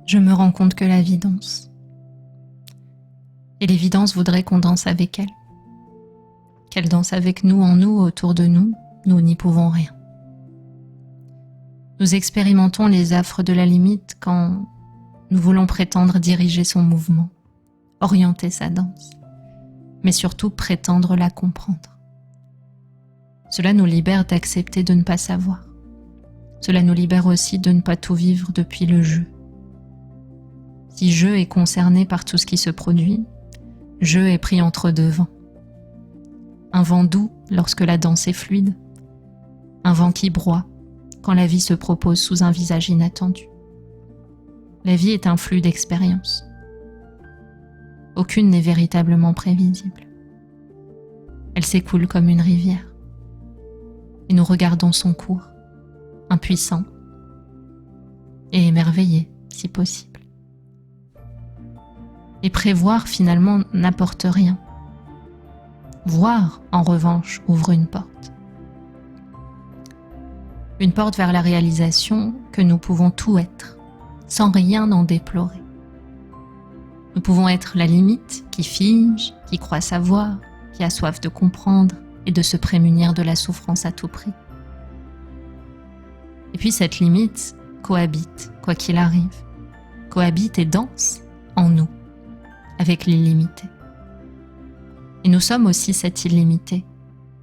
je me rends compte que la vie danse. Et l'évidence voudrait qu'on danse avec elle. Qu'elle danse avec nous, en nous, autour de nous, nous n'y pouvons rien. Nous expérimentons les affres de la limite quand nous voulons prétendre diriger son mouvement, orienter sa danse, mais surtout prétendre la comprendre. Cela nous libère d'accepter de ne pas savoir. Cela nous libère aussi de ne pas tout vivre depuis le jeu. Si jeu est concerné par tout ce qui se produit, jeu est pris entre deux vents. Un vent doux lorsque la danse est fluide, un vent qui broie quand la vie se propose sous un visage inattendu. La vie est un flux d'expériences. Aucune n'est véritablement prévisible. Elle s'écoule comme une rivière. Et nous regardons son cours, impuissants et émerveillés, si possible. Et prévoir finalement n'apporte rien. Voir, en revanche, ouvre une porte. Une porte vers la réalisation que nous pouvons tout être, sans rien en déplorer. Nous pouvons être la limite qui fige, qui croit savoir, qui a soif de comprendre et de se prémunir de la souffrance à tout prix. Et puis cette limite cohabite, quoi qu'il arrive, cohabite et danse en nous, avec l'illimité. Et nous sommes aussi cette illimité,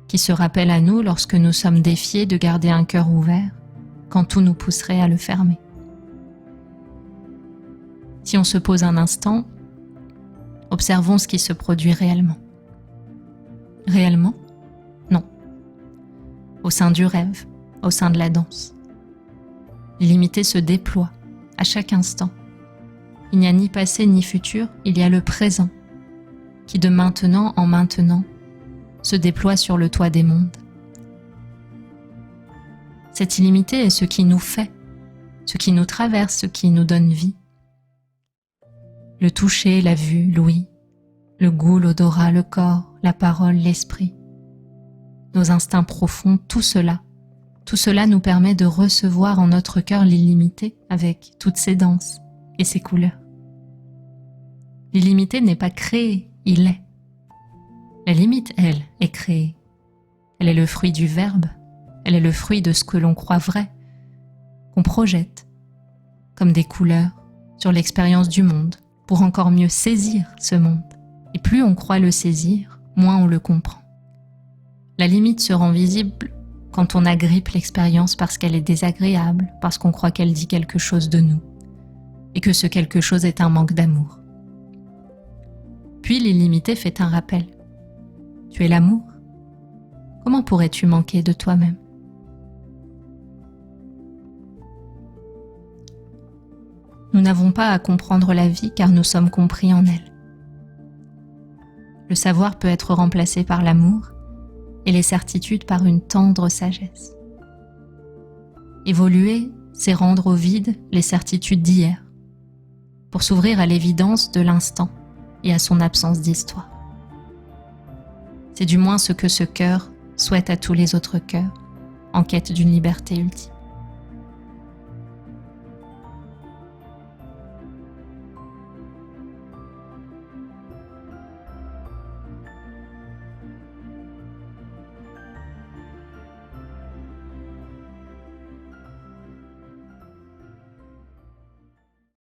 qui se rappelle à nous lorsque nous sommes défiés de garder un cœur ouvert, quand tout nous pousserait à le fermer. Si on se pose un instant, observons ce qui se produit réellement. Réellement ? Non. Au sein du rêve, au sein de la danse. L'illimité se déploie à chaque instant. Il n'y a ni passé ni futur, il y a le présent, qui de maintenant en maintenant se déploie sur le toit des mondes. Cette illimité est ce qui nous fait, ce qui nous traverse, ce qui nous donne vie. Le toucher, la vue, l'ouïe, le goût, l'odorat, le corps, la parole, l'esprit, nos instincts profonds, tout cela nous permet de recevoir en notre cœur l'illimité avec toutes ses danses et ses couleurs. L'illimité n'est pas créé, il est. La limite, elle, est créée. Elle est le fruit du verbe, elle est le fruit de ce que l'on croit vrai, qu'on projette, comme des couleurs, sur l'expérience du monde, pour encore mieux saisir ce monde. Et plus on croit le saisir, moins on le comprend. La limite se rend visible quand on agrippe l'expérience parce qu'elle est désagréable, parce qu'on croit qu'elle dit quelque chose de nous, et que ce quelque chose est un manque d'amour. Puis l'illimité fait un rappel. Tu es l'amour. Comment pourrais-tu manquer de toi-même ? Nous n'avons pas à comprendre la vie car nous sommes compris en elle. Le savoir peut être remplacé par l'amour et les certitudes par une tendre sagesse. Évoluer, c'est rendre au vide les certitudes d'hier, pour s'ouvrir à l'évidence de l'instant et à son absence d'histoire. C'est du moins ce que ce cœur souhaite à tous les autres cœurs en quête d'une liberté ultime.